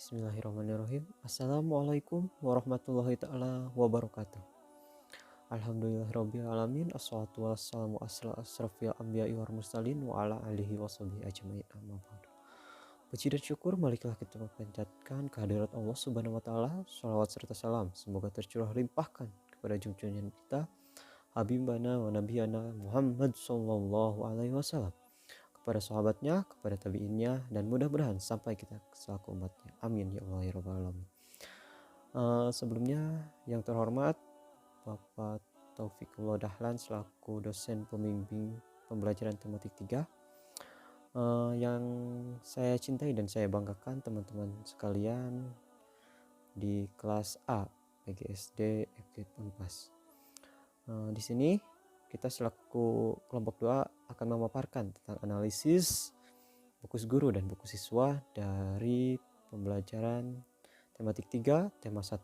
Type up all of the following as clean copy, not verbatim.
Bismillahirrahmanirrahim. Assalamualaikum warahmatullahi ta'ala wabarakatuh. Alhamdulillahirabbil alamin. Assalatu wassalamu ala asrofil anbiya'i wal mursalin wa ala alihi washabihi ajmain. Amma ba'du. Puji dan syukur maliklah kita panjatkan kehadirat Allah Subhanahu wa taala. Shalawat serta salam semoga tercurah limpahkan kepada junjungan kita Habibana wa Nabiyana Muhammad sallallahu alaihi wasallam, kepada sahabatnya, kepada tabiinnya, dan mudah-mudahan sampai kita selaku umatnya. Amin ya Allah ya Rabbal Alamin. Sebelumnya yang terhormat Bapak Taufikullah Dahlan selaku dosen pembimbing pembelajaran tematik 3, yang saya cintai dan saya banggakan teman-teman sekalian di kelas A PGSD FK Unpas. Di sini kita selaku kelompok 2 akan memaparkan tentang analisis buku guru dan buku siswa dari pembelajaran tematik 3 tema 1.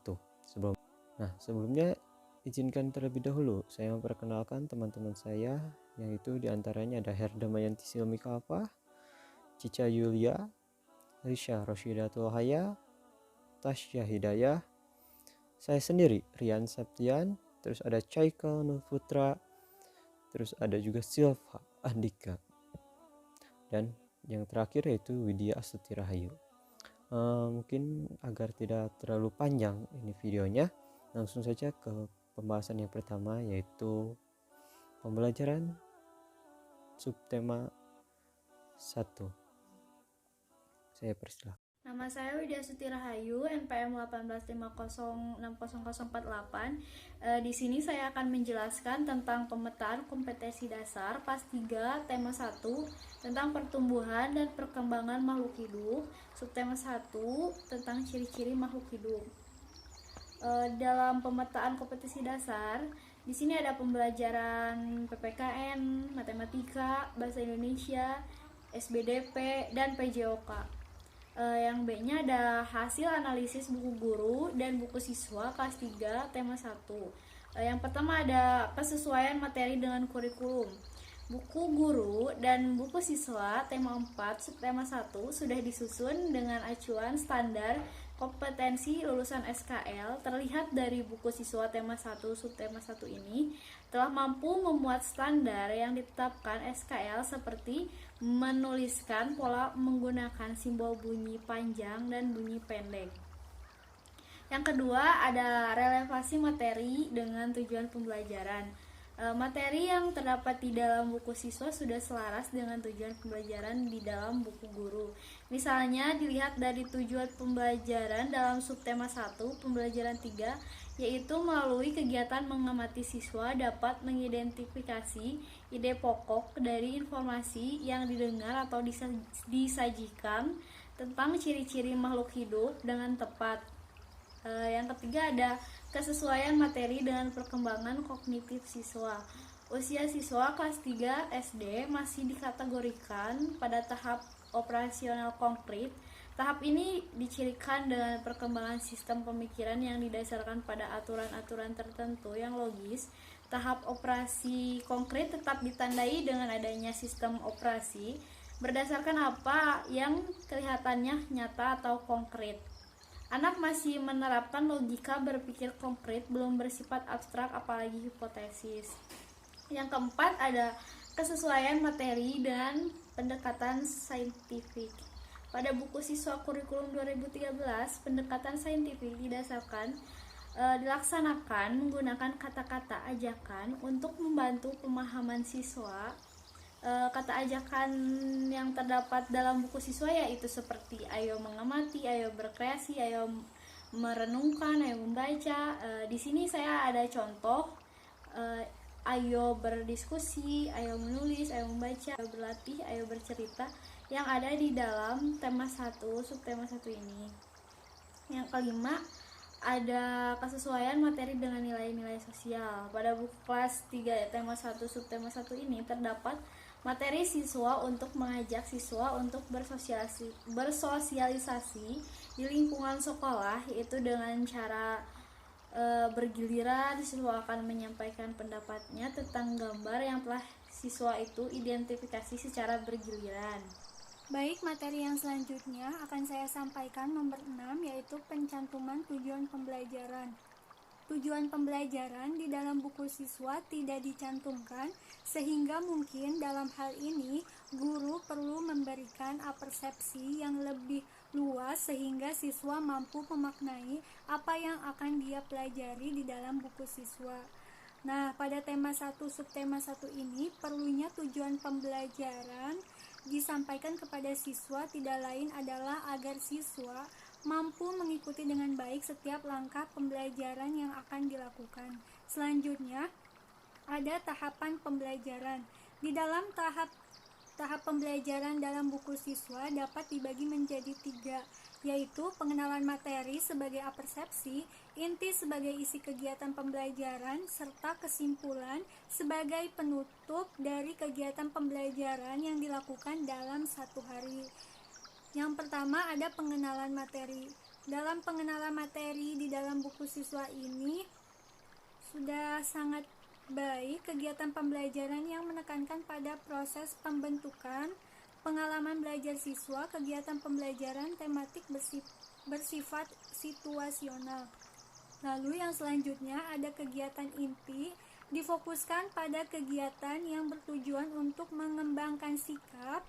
Sebelumnya izinkan terlebih dahulu saya memperkenalkan teman-teman saya, yaitu diantaranya ada Herda Mayanti Silmi Kalfa, Cica Yulia, Risha Roshidatul Haya, Tasya Hidayah, saya sendiri Rian Septian, terus ada Chaika Nurputra, terus ada juga Silva Andika, dan yang terakhir yaitu Widya Astuti Rahayu. Mungkin agar tidak terlalu panjang ini videonya, langsung saja ke pembahasan yang pertama, yaitu pembelajaran subtema 1. Saya persilahkan. Nama saya Widya Astuti Rahayu, NPM 18506048. Di sini saya akan menjelaskan tentang pemetaan kompetensi dasar kelas 3 tema 1 tentang pertumbuhan dan perkembangan makhluk hidup, subtema 1 tentang ciri-ciri makhluk hidup. Dalam pemetaan kompetensi dasar, di sini ada pembelajaran PPKN, matematika, bahasa Indonesia, SBDP, dan PJOK. Yang B-nya ada hasil analisis buku guru dan buku siswa kelas 3 tema 1. Yang pertama ada kesesuaian materi dengan kurikulum. Buku guru dan buku siswa tema 4 subtema 1 sudah disusun dengan acuan standar kompetensi lulusan SKL. Terlihat dari buku siswa tema 1 subtema 1 ini telah mampu memuat standar yang ditetapkan SKL seperti menuliskan pola menggunakan simbol bunyi panjang dan bunyi pendek. Yang kedua ada relevansi materi dengan tujuan pembelajaran. Materi yang terdapat di dalam buku siswa sudah selaras dengan tujuan pembelajaran di dalam buku guru. Misalnya dilihat dari tujuan pembelajaran dalam subtema 1 pembelajaran 3, yaitu melalui kegiatan mengamati siswa dapat mengidentifikasi ide pokok dari informasi yang didengar atau disajikan tentang ciri-ciri makhluk hidup dengan tepat. Yang ketiga ada kesesuaian materi dengan perkembangan kognitif siswa. Usia siswa kelas 3 SD masih dikategorikan pada tahap operasional konkret. Tahap ini dicirikan dengan perkembangan sistem pemikiran yang didasarkan pada aturan-aturan tertentu yang logis. Tahap operasi konkret tetap ditandai dengan adanya sistem operasi berdasarkan apa yang kelihatannya nyata atau konkret. Anak masih menerapkan logika berpikir konkret, belum bersifat abstrak apalagi hipotesis. Yang keempat ada kesesuaian materi dan pendekatan saintifik. Pada buku siswa kurikulum 2013, pendekatan saintifik dilaksanakan menggunakan kata-kata ajakan untuk membantu pemahaman siswa. Kata ajakan yang terdapat dalam buku siswa yaitu seperti ayo mengamati, ayo berkreasi, ayo merenungkan, ayo membaca. Di sini saya ada contoh, ayo berdiskusi, ayo menulis, ayo membaca, ayo berlatih, ayo bercerita yang ada di dalam tema 1 subtema 1 ini. Yang kelima ada kesesuaian materi dengan nilai-nilai sosial. Pada buku kelas 3 tema 1 subtema 1 ini terdapat materi siswa untuk mengajak siswa untuk bersosialisasi di lingkungan sekolah, yaitu dengan cara bergiliran siswa akan menyampaikan pendapatnya tentang gambar yang telah siswa itu identifikasi secara bergiliran. Baik, materi yang selanjutnya akan saya sampaikan nomor 6, yaitu pencantuman tujuan pembelajaran. Tujuan pembelajaran di dalam buku siswa tidak dicantumkan, sehingga mungkin dalam hal ini guru perlu memberikan persepsi yang lebih luas sehingga siswa mampu memaknai apa yang akan dia pelajari di dalam buku siswa. Nah, pada tema 1 subtema 1 ini perlunya tujuan pembelajaran disampaikan kepada siswa tidak lain adalah agar siswa mampu mengikuti dengan baik setiap langkah pembelajaran yang akan dilakukan. Selanjutnya, ada tahapan pembelajaran. Di dalam tahap pembelajaran dalam buku siswa dapat dibagi menjadi 3, yaitu pengenalan materi sebagai apersepsi, inti sebagai isi kegiatan pembelajaran, serta kesimpulan sebagai penutup dari kegiatan pembelajaran yang dilakukan dalam satu hari. Yang pertama ada pengenalan materi. Dalam pengenalan materi di dalam buku siswa ini sudah sangat baik kegiatan pembelajaran yang menekankan pada proses pembentukan, pengalaman belajar siswa, kegiatan pembelajaran tematik bersifat situasional. Lalu yang selanjutnya ada kegiatan inti, difokuskan pada kegiatan yang bertujuan untuk mengembangkan sikap,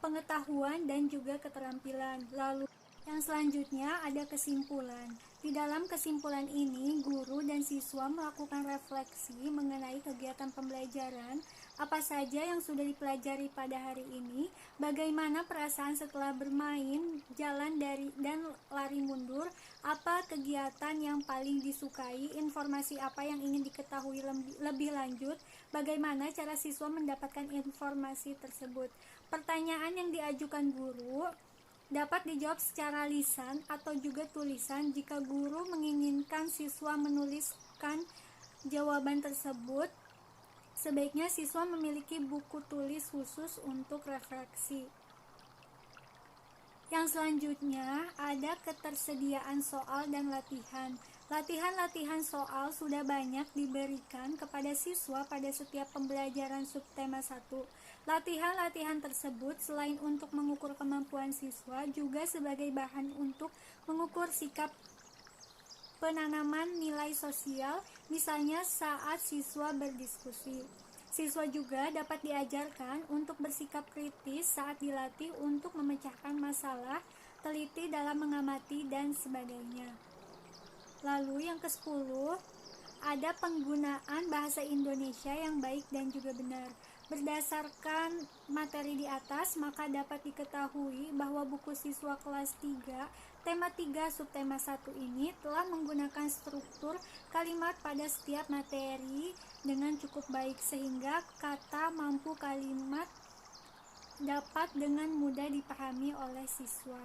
pengetahuan, dan juga keterampilan. Lalu yang selanjutnya ada kesimpulan. Di dalam kesimpulan ini, guru dan siswa melakukan refleksi mengenai kegiatan pembelajaran, apa saja yang sudah dipelajari pada hari ini, bagaimana perasaan setelah bermain, jalan dari dan lari mundur, apa kegiatan yang paling disukai, informasi apa yang ingin diketahui lebih lanjut, bagaimana cara siswa mendapatkan informasi tersebut. Pertanyaan yang diajukan guru dapat dijawab secara lisan atau juga tulisan. Jika guru menginginkan siswa menuliskan jawaban tersebut, sebaiknya siswa memiliki buku tulis khusus untuk refleksi. Yang selanjutnya ada ketersediaan soal dan latihan. Latihan-latihan soal sudah banyak diberikan kepada siswa pada setiap pembelajaran subtema 1. Latihan-latihan tersebut selain untuk mengukur kemampuan siswa juga sebagai bahan untuk mengukur sikap penanaman nilai sosial, misalnya saat siswa berdiskusi. Siswa juga dapat diajarkan untuk bersikap kritis saat dilatih untuk memecahkan masalah, teliti dalam mengamati, dan sebagainya. Lalu yang ke-10, ada penggunaan bahasa Indonesia yang baik dan juga benar. Berdasarkan materi di atas, maka dapat diketahui bahwa buku siswa kelas 3, tema 3 subtema 1 ini telah menggunakan struktur kalimat pada setiap materi dengan cukup baik, sehingga kata mampu kalimat dapat dengan mudah dipahami oleh siswa.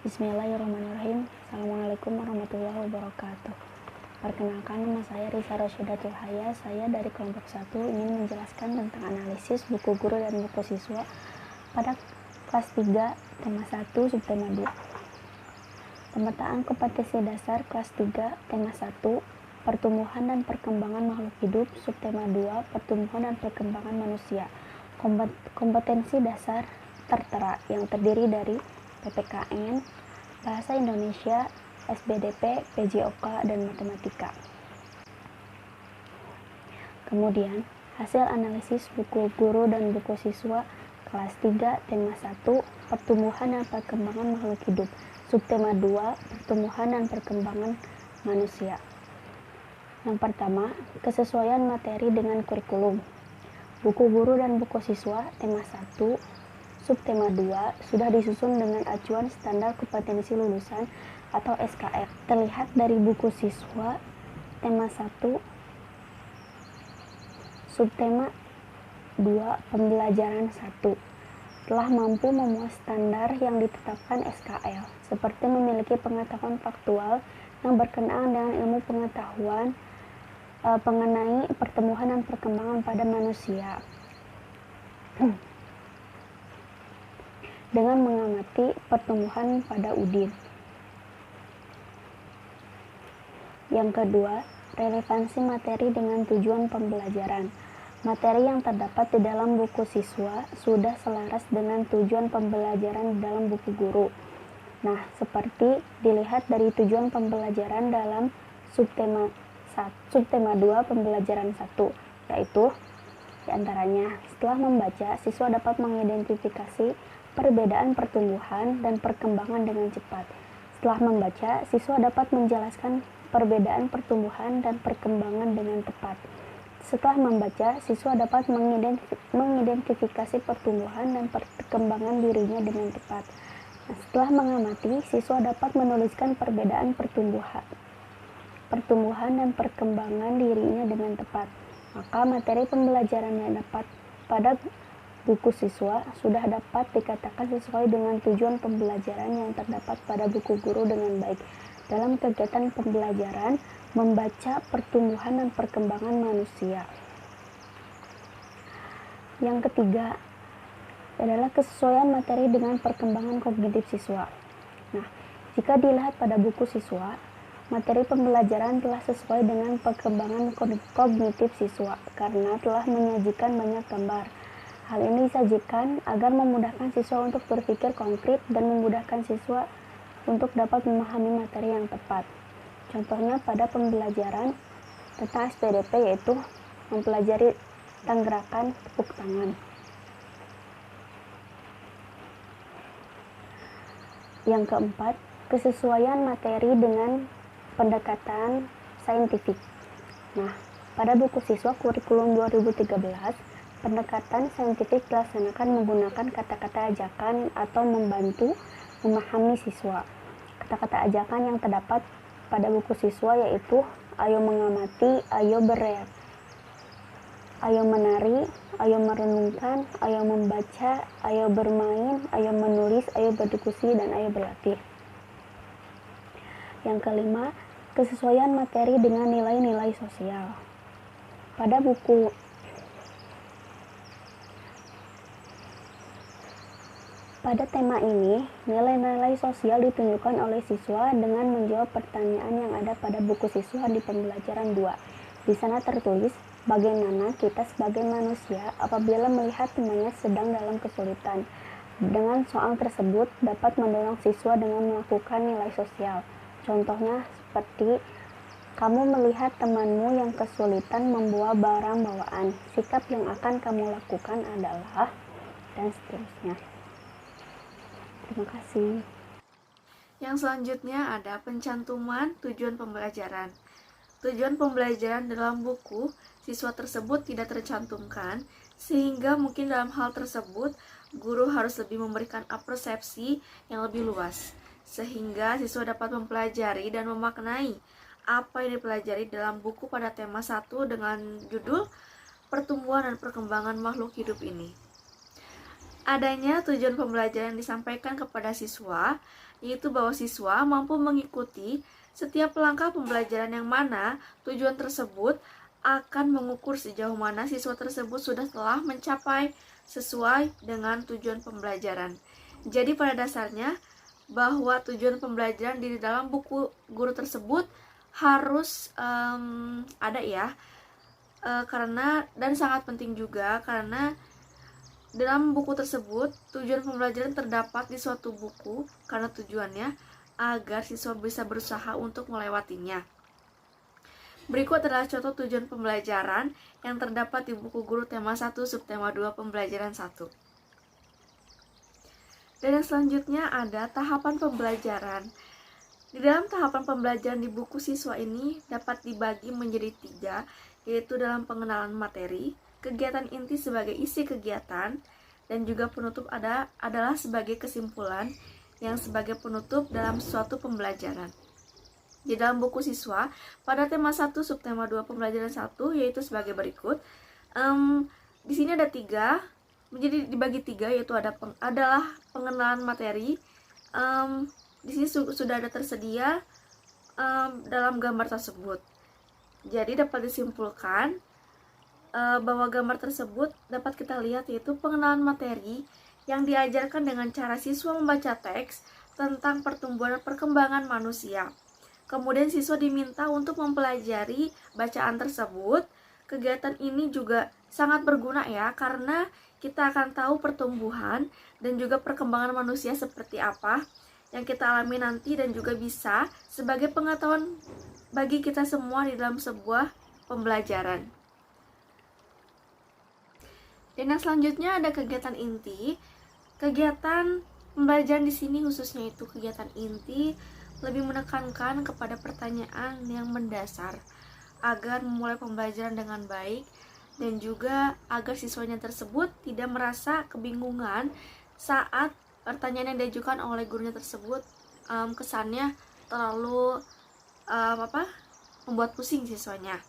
Bismillahirrahmanirrahim. Assalamualaikum warahmatullahi wabarakatuh. Perkenalkan, nama saya Risa Rasyidatul Haya. Saya dari kelompok 1 ingin menjelaskan tentang analisis buku guru dan buku siswa pada kelas 3, tema 1, subtema 2. Pemetaan kompetensi dasar kelas 3, tema 1, pertumbuhan dan perkembangan makhluk hidup, subtema 2, pertumbuhan dan perkembangan manusia. Kompetensi dasar tertera yang terdiri dari PPKN, Bahasa Indonesia, SBDP, PJOK, dan Matematika. Kemudian, hasil analisis buku guru dan buku siswa kelas 3, tema 1, pertumbuhan dan perkembangan makhluk hidup, subtema 2, pertumbuhan dan perkembangan manusia. Yang pertama, kesesuaian materi dengan kurikulum. Buku guru dan buku siswa, tema 1, subtema 2, sudah disusun dengan acuan standar kompetensi lulusan atau SKL. Terlihat dari buku siswa tema 1 subtema 2 pembelajaran 1 telah mampu memuas standar yang ditetapkan SKL, seperti memiliki pengetahuan faktual yang berkenaan dengan ilmu pengetahuan mengenai pertumbuhan dan perkembangan pada manusia dengan mengamati pertumbuhan pada udin. Yang kedua, relevansi materi dengan tujuan pembelajaran. Materi yang terdapat di dalam buku siswa sudah selaras dengan tujuan pembelajaran di dalam buku guru. Nah, seperti dilihat dari tujuan pembelajaran dalam subtema 2 pembelajaran 1, yaitu diantaranya setelah membaca, siswa dapat mengidentifikasi perbedaan pertumbuhan dan perkembangan dengan cepat. Setelah membaca, siswa dapat menjelaskan perbedaan pertumbuhan dan perkembangan dengan tepat. Setelah membaca, siswa dapat mengidentifikasi pertumbuhan dan perkembangan dirinya dengan tepat. Nah, setelah mengamati, siswa dapat menuliskan perbedaan pertumbuhan dan perkembangan dirinya dengan tepat. Maka materi pembelajaran yang dapat pada buku siswa sudah dapat dikatakan sesuai dengan tujuan pembelajaran yang terdapat pada buku guru dengan baik dalam kegiatan pembelajaran membaca pertumbuhan dan perkembangan manusia. Yang ketiga adalah kesesuaian materi dengan perkembangan kognitif siswa. Nah, jika dilihat pada buku siswa, materi pembelajaran telah sesuai dengan perkembangan kognitif siswa karena telah menyajikan banyak gambar. Hal ini disajikan agar memudahkan siswa untuk berpikir konkret dan memudahkan siswa untuk dapat memahami materi yang tepat. Contohnya pada pembelajaran tentang SPDP, yaitu mempelajari tentang gerakan tepuk tangan. Yang keempat, kesesuaian materi dengan pendekatan saintifik. Nah, pada buku siswa kurikulum 2013, pendekatan saintifik dilaksanakan menggunakan kata-kata ajakan atau membantu memahami siswa. Kata-kata ajakan yang terdapat pada buku siswa yaitu ayo mengamati, ayo bereaksi, ayo menari, ayo merenungkan, ayo membaca, ayo bermain, ayo menulis, ayo berdiskusi, dan ayo berlatih. Yang kelima, kesesuaian materi dengan nilai-nilai sosial. Pada tema ini, nilai-nilai sosial ditunjukkan oleh siswa dengan menjawab pertanyaan yang ada pada buku siswa di pembelajaran 2. Di sana tertulis, bagaimana kita sebagai manusia apabila melihat temannya sedang dalam kesulitan. Dengan soal tersebut dapat mendorong siswa dengan melakukan nilai sosial. Contohnya seperti, kamu melihat temanmu yang kesulitan membawa barang bawaan. Sikap yang akan kamu lakukan adalah, dan seterusnya. Terima kasih. Yang selanjutnya ada pencantuman tujuan pembelajaran. Tujuan pembelajaran dalam buku siswa tersebut tidak tercantumkan, sehingga mungkin dalam hal tersebut guru harus lebih memberikan persepsi yang lebih luas, sehingga siswa dapat mempelajari dan memaknai apa yang dipelajari dalam buku pada tema 1 dengan judul Pertumbuhan dan Perkembangan Makhluk Hidup ini. Adanya tujuan pembelajaran yang disampaikan kepada siswa, yaitu bahwa siswa mampu mengikuti setiap langkah pembelajaran yang mana tujuan tersebut akan mengukur sejauh mana siswa tersebut sudah telah mencapai sesuai dengan tujuan pembelajaran. Jadi pada dasarnya bahwa tujuan pembelajaran di dalam buku guru tersebut harus ada ya, karena dan sangat penting juga karena dalam buku tersebut, tujuan pembelajaran terdapat di suatu buku karena tujuannya agar siswa bisa berusaha untuk melewatinya. Berikut adalah contoh tujuan pembelajaran yang terdapat di buku guru tema 1 subtema 2 pembelajaran 1. Dan yang selanjutnya ada tahapan pembelajaran. Di dalam tahapan pembelajaran di buku siswa ini dapat dibagi menjadi 3, yaitu dalam pengenalan materi, kegiatan inti sebagai isi kegiatan, dan juga penutup adalah sebagai kesimpulan yang sebagai penutup dalam suatu pembelajaran. Di dalam buku siswa, pada tema 1 subtema 2 pembelajaran 1 yaitu sebagai berikut. Di sini ada 3, menjadi dibagi 3, yaitu adalah pengenalan materi. Di sini sudah ada tersedia dalam gambar tersebut. Jadi dapat disimpulkan bahwa gambar tersebut dapat kita lihat yaitu pengenalan materi yang diajarkan dengan cara siswa membaca teks tentang pertumbuhan dan perkembangan manusia. Kemudian siswa diminta untuk mempelajari bacaan tersebut, kegiatan ini juga sangat berguna ya, karena kita akan tahu pertumbuhan dan juga perkembangan manusia seperti apa yang kita alami nanti, dan juga bisa sebagai pengetahuan bagi kita semua di dalam sebuah pembelajaran. Dan yang selanjutnya ada kegiatan inti. Kegiatan pembelajaran di sini khususnya itu kegiatan inti lebih menekankan kepada pertanyaan yang mendasar agar memulai pembelajaran dengan baik, dan juga agar siswanya tersebut tidak merasa kebingungan saat pertanyaan yang diajukan oleh gurunya tersebut kesannya terlalu membuat pusing siswanya.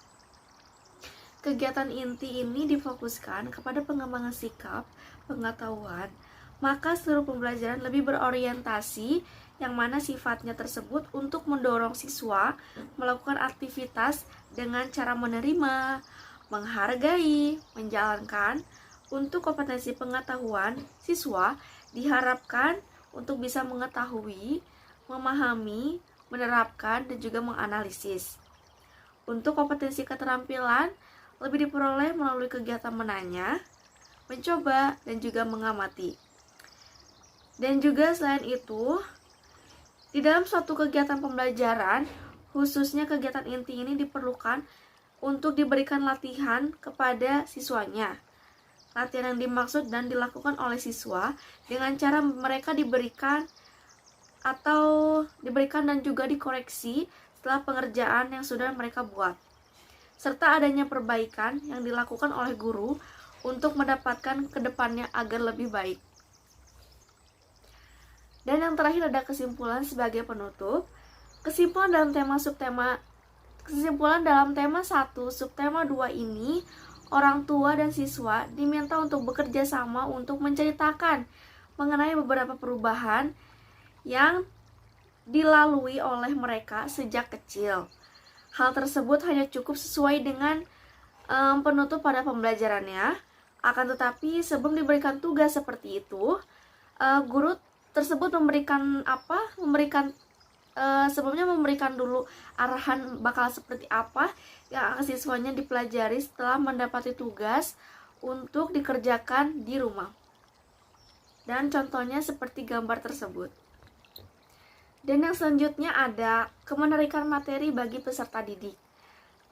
Kegiatan inti ini difokuskan kepada pengembangan sikap, pengetahuan, maka seluruh pembelajaran lebih berorientasi yang mana sifatnya tersebut untuk mendorong siswa melakukan aktivitas dengan cara menerima, menghargai, menjalankan. Untuk kompetensi pengetahuan, siswa diharapkan untuk bisa mengetahui, memahami, menerapkan, dan juga menganalisis. Untuk kompetensi keterampilan, lebih diperoleh melalui kegiatan menanya, mencoba, dan juga mengamati. Dan juga selain itu, di dalam suatu kegiatan pembelajaran, khususnya kegiatan inti ini diperlukan untuk diberikan latihan kepada siswanya. Latihan yang dimaksud dan dilakukan oleh siswa dengan cara mereka diberikan dan juga dikoreksi setelah pengerjaan yang sudah mereka buat, serta adanya perbaikan yang dilakukan oleh guru untuk mendapatkan kedepannya agar lebih baik. Dan yang terakhir ada kesimpulan sebagai penutup. Kesimpulan dalam tema 1 subtema 2 ini, orang tua dan siswa diminta untuk bekerja sama untuk menceritakan mengenai beberapa perubahan yang dilalui oleh mereka sejak kecil. Hal tersebut hanya cukup sesuai dengan penutup pada pembelajarannya. Akan tetapi sebelum diberikan tugas seperti itu, guru tersebut sebelumnya memberikan dulu arahan bakal seperti apa yang akan siswanya dipelajari setelah mendapati tugas untuk dikerjakan di rumah. Dan contohnya seperti gambar tersebut. Dan yang selanjutnya ada kemenarikan materi bagi peserta didik.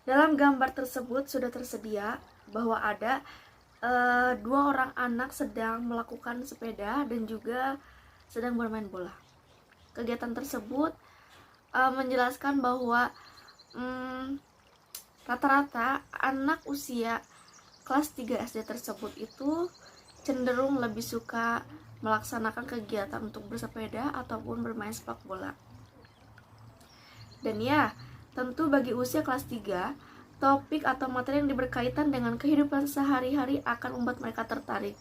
Dalam gambar tersebut sudah tersedia bahwa ada 2 orang anak sedang melakukan sepeda dan juga sedang bermain bola. Kegiatan tersebut menjelaskan bahwa rata-rata anak usia kelas 3 SD tersebut itu cenderung lebih suka melaksanakan kegiatan untuk bersepeda ataupun bermain sepak bola. Dan ya, tentu bagi usia kelas 3, topik atau materi yang berkaitan dengan kehidupan sehari-hari akan membuat mereka tertarik.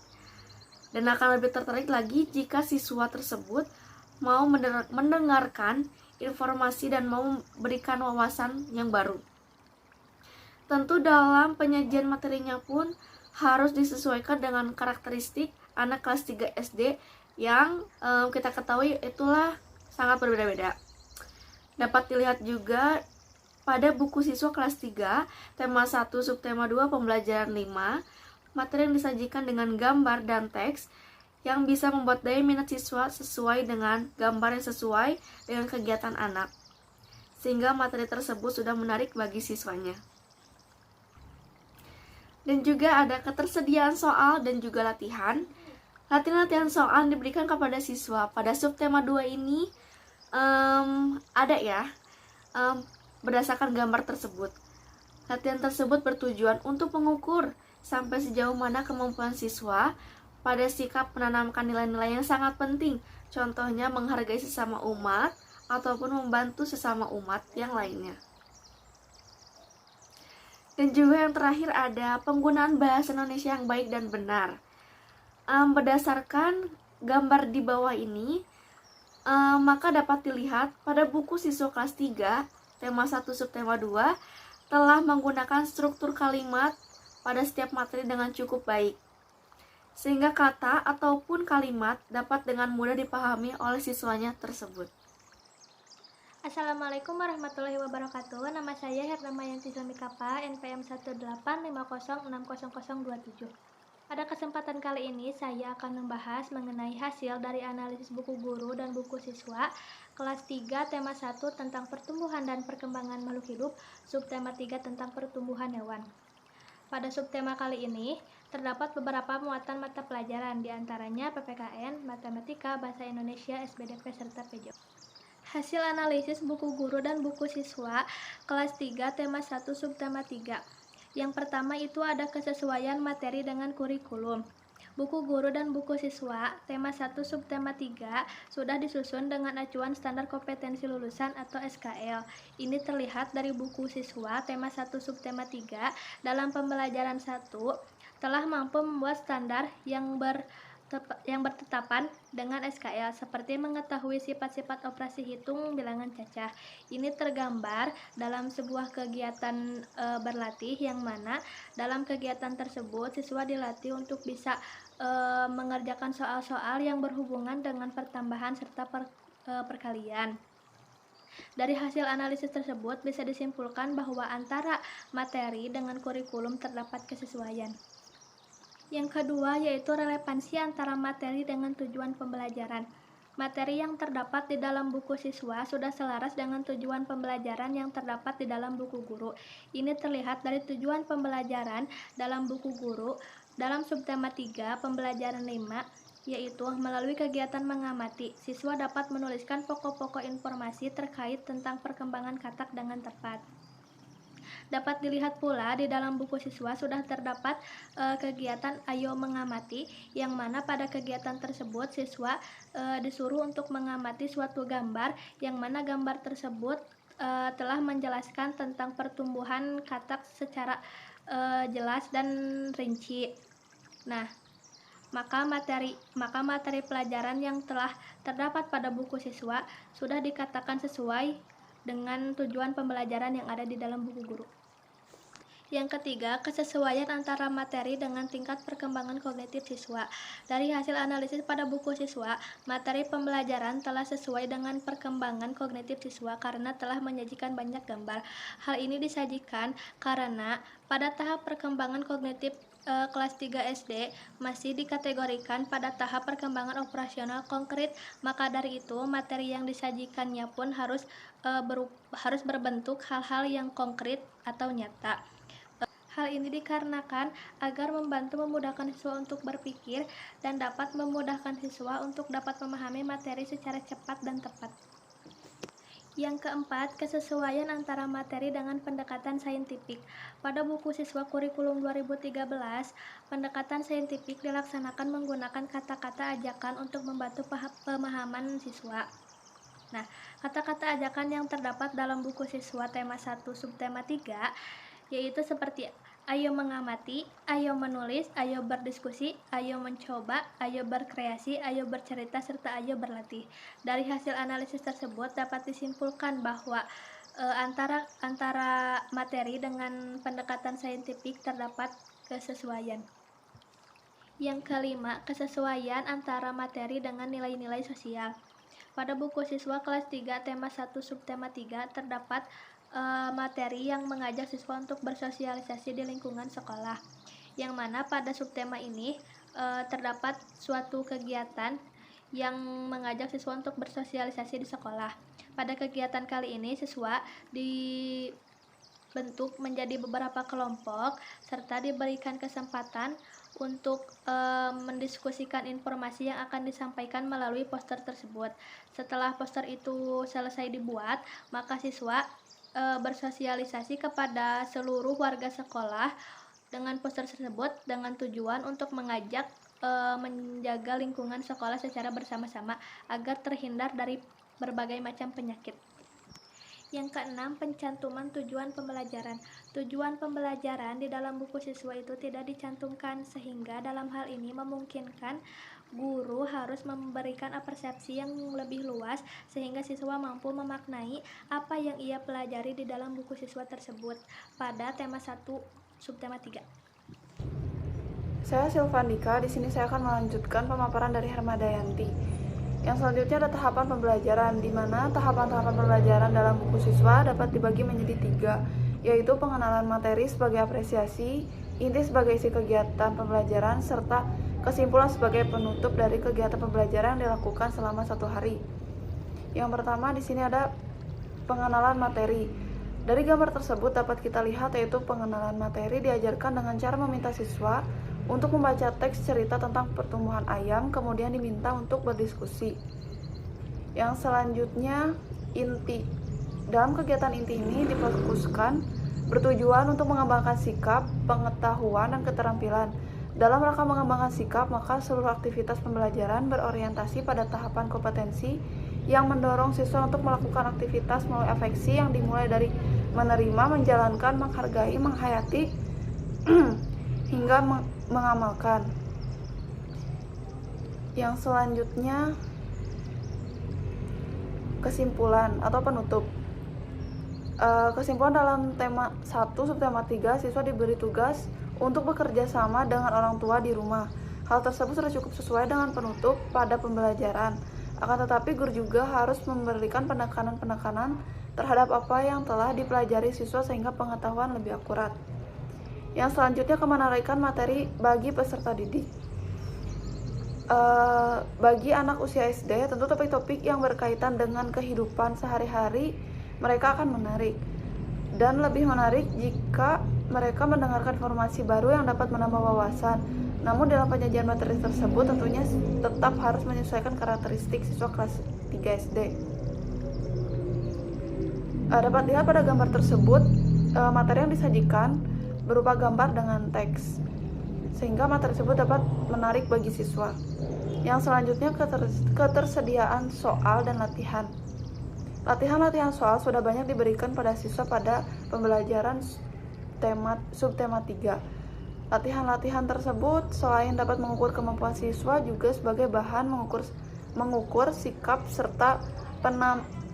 Dan akan lebih tertarik lagi jika siswa tersebut mau mendengarkan informasi dan mau memberikan wawasan yang baru. Tentu dalam penyajian materinya pun harus disesuaikan dengan karakteristik anak kelas 3 SD yang kita ketahui itulah sangat berbeda-beda. Dapat dilihat juga pada buku siswa kelas 3, tema 1 subtema 2 pembelajaran 5, materi yang disajikan dengan gambar dan teks yang bisa membuat daya minat siswa sesuai dengan gambar yang sesuai dengan kegiatan anak, sehingga materi tersebut sudah menarik bagi siswanya. Dan juga ada ketersediaan soal dan juga latihan. Latihan-latihan soal diberikan kepada siswa pada subtema 2 ini berdasarkan gambar tersebut. Latihan tersebut bertujuan untuk mengukur sampai sejauh mana kemampuan siswa pada sikap menanamkan nilai-nilai yang sangat penting, contohnya menghargai sesama umat ataupun membantu sesama umat yang lainnya. Dan juga yang terakhir ada penggunaan bahasa Indonesia yang baik dan benar. Berdasarkan gambar di bawah ini, maka dapat dilihat pada buku siswa kelas 3, tema 1 subtema 2, telah menggunakan struktur kalimat pada setiap materi dengan cukup baik, sehingga kata ataupun kalimat dapat dengan mudah dipahami oleh siswanya tersebut. Assalamualaikum warahmatullahi wabarakatuh. Nama saya Hernamayanti Islamikapa, NPM 185060027. Pada kesempatan kali ini saya akan membahas mengenai hasil dari analisis buku guru dan buku siswa kelas 3 tema 1 tentang pertumbuhan dan perkembangan makhluk hidup, subtema 3 tentang pertumbuhan hewan. Pada subtema kali ini terdapat beberapa muatan mata pelajaran, diantaranya PPKN, Matematika, Bahasa Indonesia, SBDP, serta PJO. Hasil analisis buku guru dan buku siswa kelas 3 tema 1 subtema 3. Yang pertama itu ada kesesuaian materi dengan kurikulum. Buku guru dan buku siswa tema 1 subtema 3 sudah disusun dengan acuan standar kompetensi lulusan atau SKL. Ini terlihat dari buku siswa tema 1 subtema 3 dalam pembelajaran 1 telah mampu membuat standar yang bertetapan dengan SKL, seperti mengetahui sifat-sifat operasi hitung bilangan cacah. Ini tergambar dalam sebuah kegiatan berlatih, yang mana dalam kegiatan tersebut siswa dilatih untuk bisa mengerjakan soal-soal yang berhubungan dengan pertambahan serta perkalian. Dari hasil analisis tersebut bisa disimpulkan bahwa antara materi dengan kurikulum terdapat kesesuaian. Yang kedua yaitu relevansi antara materi dengan tujuan pembelajaran. Materi yang terdapat di dalam buku siswa sudah selaras dengan tujuan pembelajaran yang terdapat di dalam buku guru. Ini terlihat dari tujuan pembelajaran dalam buku guru dalam subtema 3 pembelajaran 5, yaitu melalui kegiatan mengamati, siswa dapat menuliskan pokok-pokok informasi terkait tentang perkembangan katak dengan tepat. Dapat dilihat pula di dalam buku siswa sudah terdapat kegiatan Ayo Mengamati, yang mana pada kegiatan tersebut siswa disuruh untuk mengamati suatu gambar, yang mana gambar tersebut telah menjelaskan tentang pertumbuhan katak secara jelas dan rinci. Nah, maka materi pelajaran yang telah terdapat pada buku siswa sudah dikatakan sesuai dengan tujuan pembelajaran yang ada di dalam buku guru. Yang ketiga, kesesuaian antara materi dengan tingkat perkembangan kognitif siswa. Dari hasil analisis pada buku siswa, materi pembelajaran telah sesuai dengan perkembangan kognitif siswa karena telah menyajikan banyak gambar. Hal ini disajikan karena pada tahap perkembangan kognitif kelas 3 SD masih dikategorikan pada tahap perkembangan operasional konkret, maka dari itu materi yang disajikannya pun harus berbentuk hal-hal yang konkret atau nyata. Hal ini dikarenakan agar membantu memudahkan siswa untuk berpikir dan dapat memudahkan siswa untuk dapat memahami materi secara cepat dan tepat. Yang keempat, kesesuaian antara materi dengan pendekatan saintifik. Pada buku siswa kurikulum 2013, pendekatan saintifik dilaksanakan menggunakan kata-kata ajakan untuk membantu pemahaman siswa. Nah, kata-kata ajakan yang terdapat dalam buku siswa tema 1 subtema 3 yaitu seperti ayo mengamati, ayo menulis, ayo berdiskusi, ayo mencoba, ayo berkreasi, ayo bercerita, serta ayo berlatih. Dari hasil analisis tersebut dapat disimpulkan bahwa antara materi dengan pendekatan saintifik terdapat kesesuaian. Yang kelima, kesesuaian antara materi dengan nilai-nilai sosial. Pada buku siswa kelas 3 tema 1 subtema 3 terdapat materi yang mengajak siswa untuk bersosialisasi di lingkungan sekolah, yang mana pada subtema ini terdapat suatu kegiatan yang mengajak siswa untuk bersosialisasi di sekolah. Pada kegiatan kali ini siswa dibentuk menjadi beberapa kelompok serta diberikan kesempatan untuk mendiskusikan informasi yang akan disampaikan melalui poster tersebut. Setelah poster itu selesai dibuat, maka siswa bersosialisasi kepada seluruh warga sekolah dengan poster tersebut dengan tujuan untuk mengajak menjaga lingkungan sekolah secara bersama-sama agar terhindar dari berbagai macam penyakit. Yang keenam, pencantuman tujuan pembelajaran. Tujuan pembelajaran di dalam buku siswa itu tidak dicantumkan, sehingga dalam hal ini memungkinkan guru harus memberikan persepsi yang lebih luas sehingga siswa mampu memaknai apa yang ia pelajari di dalam buku siswa tersebut pada tema 1 subtema 3. Saya Silvanika, di sini saya akan melanjutkan pemaparan dari Hermadayanti. Yang selanjutnya ada tahapan pembelajaran, di mana tahapan-tahapan pembelajaran dalam buku siswa dapat dibagi menjadi 3, yaitu pengenalan materi sebagai apresiasi, inti sebagai isi kegiatan pembelajaran, serta kesimpulan sebagai penutup dari kegiatan pembelajaran yang dilakukan selama 1 hari. Yang pertama di sini ada pengenalan materi. Dari gambar tersebut dapat kita lihat yaitu pengenalan materi diajarkan dengan cara meminta siswa untuk membaca teks cerita tentang pertumbuhan ayam, kemudian diminta untuk berdiskusi. Yang selanjutnya inti. Dalam kegiatan inti ini difokuskan bertujuan untuk mengembangkan sikap, pengetahuan, dan keterampilan. Dalam rangka mengembangkan sikap, maka seluruh aktivitas pembelajaran berorientasi pada tahapan kompetensi yang mendorong siswa untuk melakukan aktivitas melalui afeksi yang dimulai dari menerima, menjalankan, menghargai, menghayati, hingga mengamalkan. Yang selanjutnya kesimpulan atau penutup. Kesimpulan dalam tema 1 subtema 3, siswa diberi tugas untuk bekerja sama dengan orang tua di rumah. Hal tersebut sudah cukup sesuai dengan penutup pada pembelajaran. Akan tetapi guru juga harus memberikan penekanan-penekanan terhadap apa yang telah dipelajari siswa sehingga pengetahuan lebih akurat. Yang selanjutnya kemenarikan materi bagi peserta didik. Bagi anak usia SD, tentu topik-topik yang berkaitan dengan kehidupan sehari-hari mereka akan menarik. Dan lebih menarik jika mereka mendengarkan informasi baru yang dapat menambah wawasan. Namun dalam penyajian materi tersebut tentunya tetap harus menyesuaikan karakteristik siswa kelas 3 SD. Dapat lihat pada gambar tersebut, materi yang disajikan berupa gambar dengan teks, sehingga materi tersebut dapat menarik bagi siswa. Yang selanjutnya ketersediaan soal dan latihan. Latihan-latihan soal sudah banyak diberikan pada siswa pada pembelajaran subtema 3. Latihan-latihan tersebut selain dapat mengukur kemampuan siswa juga sebagai bahan mengukur sikap serta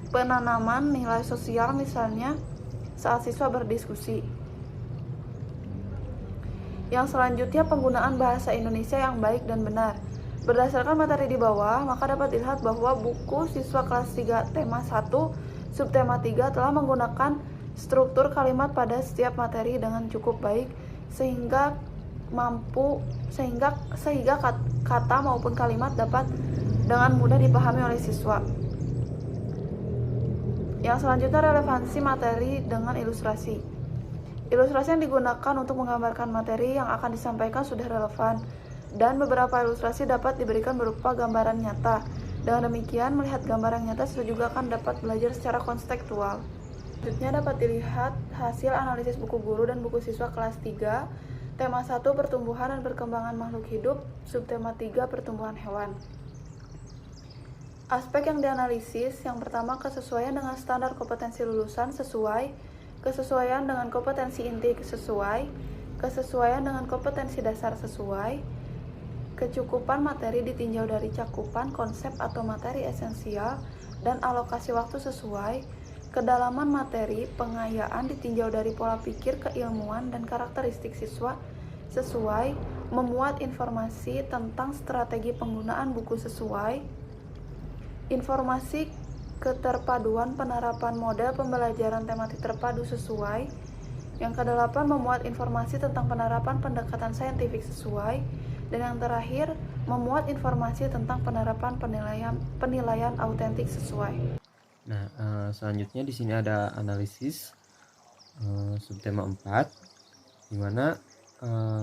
penanaman nilai sosial, misalnya saat siswa berdiskusi. Yang selanjutnya penggunaan bahasa Indonesia yang baik dan benar. Berdasarkan materi di bawah, maka dapat dilihat bahwa buku siswa kelas 3 tema 1 subtema 3 telah menggunakan struktur kalimat pada setiap materi dengan cukup baik sehingga kata maupun kalimat dapat dengan mudah dipahami oleh siswa. Yang selanjutnya relevansi materi dengan ilustrasi. Ilustrasi yang digunakan untuk menggambarkan materi yang akan disampaikan sudah relevan, dan beberapa ilustrasi dapat diberikan berupa gambaran nyata. Dengan demikian, melihat gambaran nyata siswa juga akan dapat belajar secara konstekstual. Selanjutnya dapat dilihat hasil analisis buku guru dan buku siswa kelas 3, tema 1 pertumbuhan dan perkembangan makhluk hidup, subtema 3 pertumbuhan hewan. Aspek yang dianalisis, yang pertama kesesuaian dengan standar kompetensi lulusan sesuai, kesesuaian dengan kompetensi inti sesuai, kesesuaian dengan kompetensi dasar sesuai, kecukupan materi ditinjau dari cakupan konsep atau materi esensial dan alokasi waktu sesuai, kedalaman materi pengayaan ditinjau dari pola pikir, keilmuan, dan karakteristik siswa sesuai, memuat informasi tentang strategi penggunaan buku sesuai, informasi keterpaduan penerapan model pembelajaran tematik terpadu sesuai. Yang kedelapan memuat informasi tentang penerapan pendekatan saintifik sesuai. Dan yang terakhir memuat informasi tentang penerapan penilaian autentik sesuai. Nah, selanjutnya di sini ada analisis subtema 4, di mana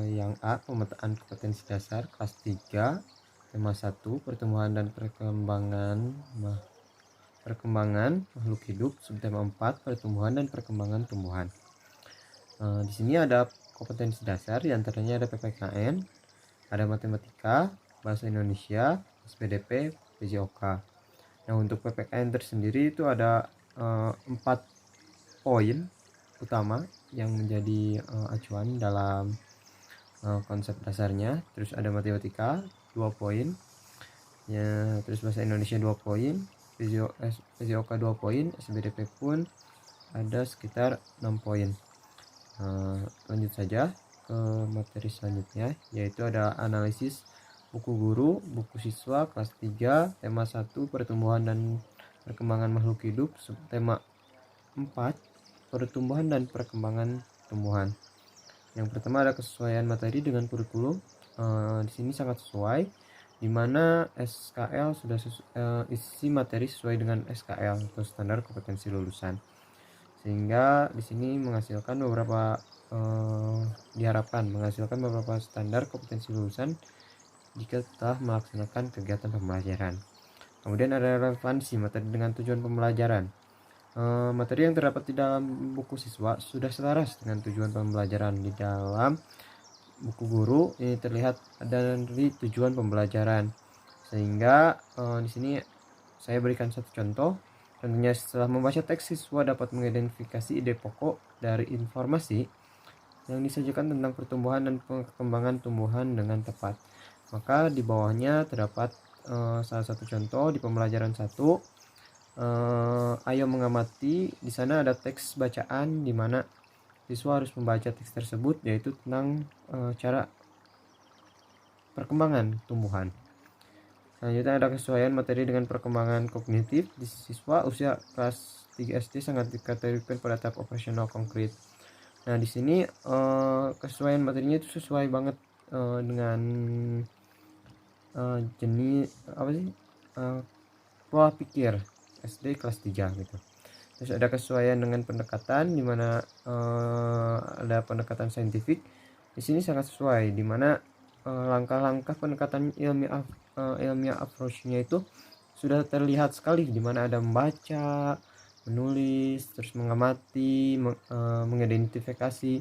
yang A pemetaan kompetensi dasar kelas 3 tema 1 pertumbuhan dan perkembangan makhluk hidup, subtema 4 pertumbuhan dan perkembangan tumbuhan. Di sini ada kompetensi dasar, diantaranya ada PPKN, ada matematika, bahasa Indonesia, SPDP, PJOK. Nah, untuk PPKN tersendiri itu ada 4 poin utama yang menjadi acuan dalam konsep dasarnya. Terus ada matematika 2 poin, ya, terus bahasa Indonesia 2 poin, PJOK 2 poin, SPDP pun ada sekitar 6 poin. Lanjut saja ke materi selanjutnya, yaitu ada analisis buku guru, buku siswa kelas 3, tema 1 pertumbuhan dan perkembangan makhluk hidup, subtema 4 pertumbuhan dan perkembangan tumbuhan. Yang pertama ada kesesuaian materi dengan kurikulum. Di sini sangat sesuai, di mana SKL sudah isi materi sesuai dengan SKL atau standar kompetensi lulusan, sehingga di sini menghasilkan beberapa diharapkan menghasilkan beberapa standar kompetensi lulusan jika telah melaksanakan kegiatan pembelajaran. Kemudian ada relevansi materi dengan tujuan pembelajaran. Materi yang terdapat di dalam buku siswa sudah selaras dengan tujuan pembelajaran. Di dalam buku guru ini terlihat dari tujuan pembelajaran, sehingga di sini saya berikan satu contoh. Tentunya setelah membaca teks, siswa dapat mengidentifikasi ide pokok dari informasi yang disajikan tentang pertumbuhan dan perkembangan tumbuhan dengan tepat. Maka di bawahnya terdapat salah satu contoh di pembelajaran 1. Ayo mengamati. Di sana ada teks bacaan di mana siswa harus membaca teks tersebut, yaitu tentang cara perkembangan tumbuhan. Selanjutnya ada kesesuaian materi dengan perkembangan kognitif. Di siswa usia kelas 3 SD sangat dikategorikan pada tahap operasional konkret. Nah, di sini kesesuaian materinya itu sesuai banget dengan jenis pola pikir SD kelas 3 gitu. Terus ada kesesuaian dengan pendekatan, di mana ada pendekatan saintifik. Di sini sangat sesuai, di mana langkah-langkah pendekatan ilmiah approach-nya itu sudah terlihat sekali, di mana ada membaca, menulis, terus mengamati, mengidentifikasi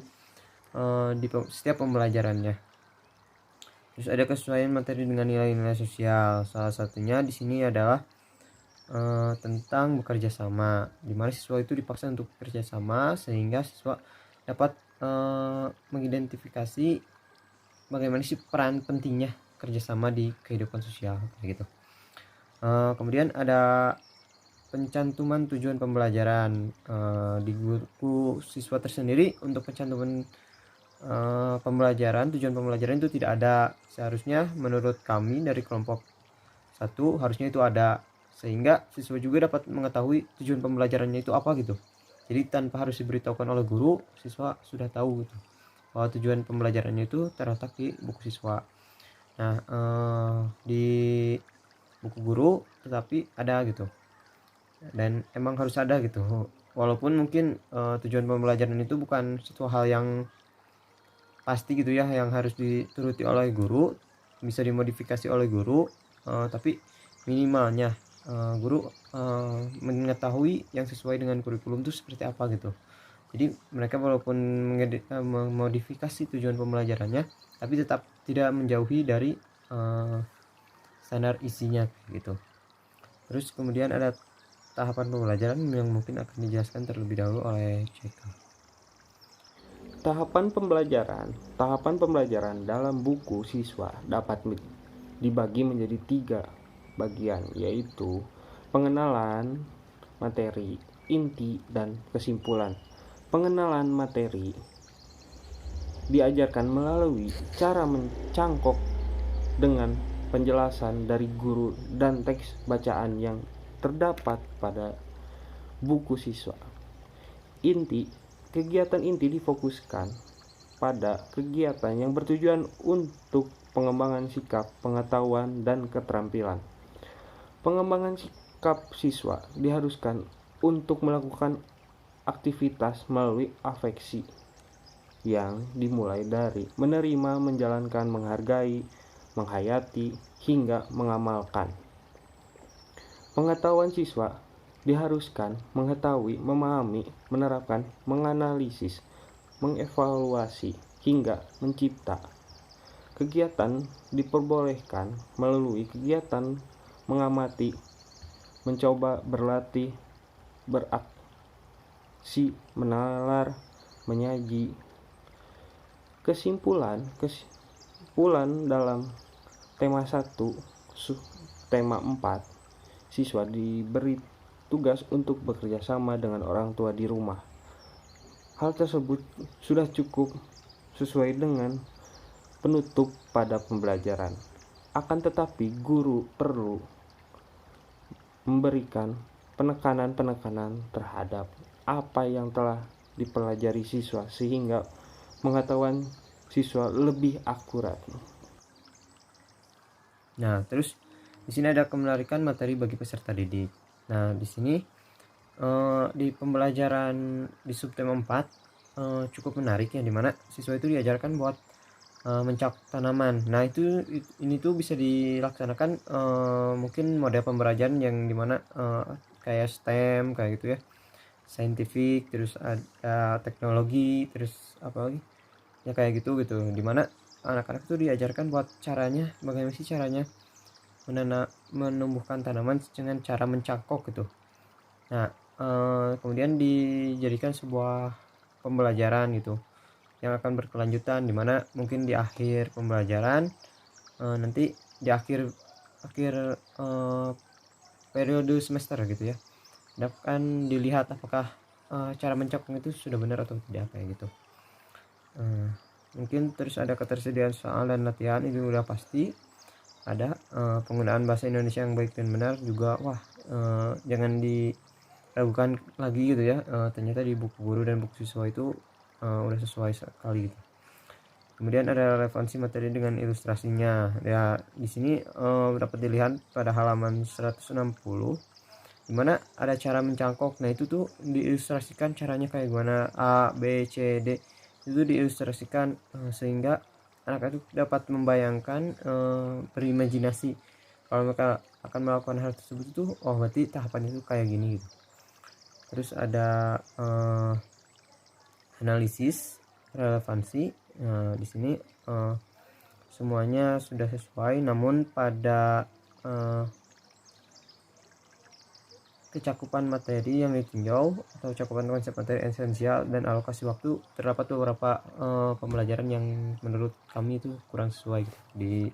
di setiap pembelajarannya. Terus ada kesesuaian materi dengan nilai-nilai sosial. Salah satunya di sini adalah tentang bekerja sama, di mana siswa itu dipaksa untuk bekerja sama, sehingga siswa dapat mengidentifikasi bagaimana sih peran pentingnya kerjasama di kehidupan sosial gitu. Kemudian ada pencantuman tujuan pembelajaran. Di buku siswa tersendiri untuk pencantuman pembelajaran, tujuan pembelajaran itu tidak ada. Seharusnya menurut kami dari kelompok 1 harusnya itu ada, sehingga siswa juga dapat mengetahui tujuan pembelajarannya itu apa gitu. Jadi tanpa harus diberitahukan oleh guru, siswa sudah tahu gitu bahwa tujuan pembelajarannya itu terletak di buku siswa. Nah, di buku guru tetapi ada gitu, dan emang harus ada gitu, walaupun mungkin tujuan pembelajaran itu bukan suatu hal yang pasti gitu ya, yang harus dituruti oleh guru, bisa dimodifikasi oleh guru, tapi minimalnya guru mengetahui yang sesuai dengan kurikulum itu seperti apa gitu. Jadi mereka walaupun memodifikasi tujuan pembelajarannya, tapi tetap tidak menjauhi dari standar isinya gitu. Terus kemudian ada tahapan pembelajaran yang mungkin akan dijelaskan terlebih dahulu oleh CK. Tahapan pembelajaran dalam buku siswa dapat dibagi menjadi 3 bagian, yaitu pengenalan materi, inti, dan kesimpulan. Pengenalan materi diajarkan melalui cara mencangkok dengan penjelasan dari guru dan teks bacaan yang terdapat pada buku siswa. Kegiatan inti difokuskan pada kegiatan yang bertujuan untuk pengembangan sikap, pengetahuan, dan keterampilan. Pengembangan sikap siswa diharuskan untuk melakukan aktivitas melalui afeksi yang dimulai dari menerima, menjalankan, menghargai, menghayati, hingga mengamalkan. Pengetahuan siswa diharuskan mengetahui, memahami, menerapkan, menganalisis, mengevaluasi, hingga mencipta. Kegiatan diperbolehkan melalui kegiatan mengamati, mencoba, berlatih, beraksi, menalar, menyaji. Kesimpulan dalam tema 1, tema 4, siswa diberi tugas untuk bekerja sama dengan orang tua di rumah. Hal tersebut sudah cukup sesuai dengan penutup pada pembelajaran. Akan tetapi guru perlu memberikan penekanan-penekanan terhadap apa yang telah dipelajari siswa sehingga pengetahuan siswa lebih akurat. Nah, terus di sini ada kemenarikan materi bagi peserta didik. Nah, di sini di pembelajaran di subtema 4 cukup menarik ya, dimana siswa itu diajarkan buat mencak tanaman. Nah, ini tuh bisa dilaksanakan mungkin model pembelajaran yang dimana kayak STEM kayak gitu ya, scientific, terus ada teknologi, terus apa lagi ya kayak gitu dimana anak-anak itu diajarkan buat caranya, bagaimana sih caranya menumbuhkan tanaman dengan cara mencangkok gitu. Nah, kemudian dijadikan sebuah pembelajaran gitu yang akan berkelanjutan, dimana mungkin di akhir pembelajaran nanti di akhir periode semester gitu ya, akan dilihat apakah cara mencangkok itu sudah benar atau tidak kayak gitu. Mungkin terus ada ketersediaan soal dan latihan, itu udah pasti ada. Penggunaan bahasa Indonesia yang baik dan benar juga, jangan diragukan lagi gitu ya. Ternyata di buku guru dan buku siswa itu udah sesuai sekali gitu. Kemudian ada relevansi materi dengan ilustrasinya. Ya, di sini dapat dilihat pada halaman 160 dimana ada cara mencangkok. Nah, itu tuh diilustrasikan caranya kayak gimana, A, B, C, D itu diilustrasikan sehingga anak itu dapat membayangkan, berimajinasi kalau mereka akan melakukan hal tersebut itu, berarti tahapan itu kayak gini gitu. Terus ada analisis relevansi. Di sini semuanya sudah sesuai, namun pada kecakupan materi yang ditinjau atau cakupan konsep materi esensial dan alokasi waktu, terdapat beberapa pembelajaran yang menurut kami itu kurang sesuai gitu, di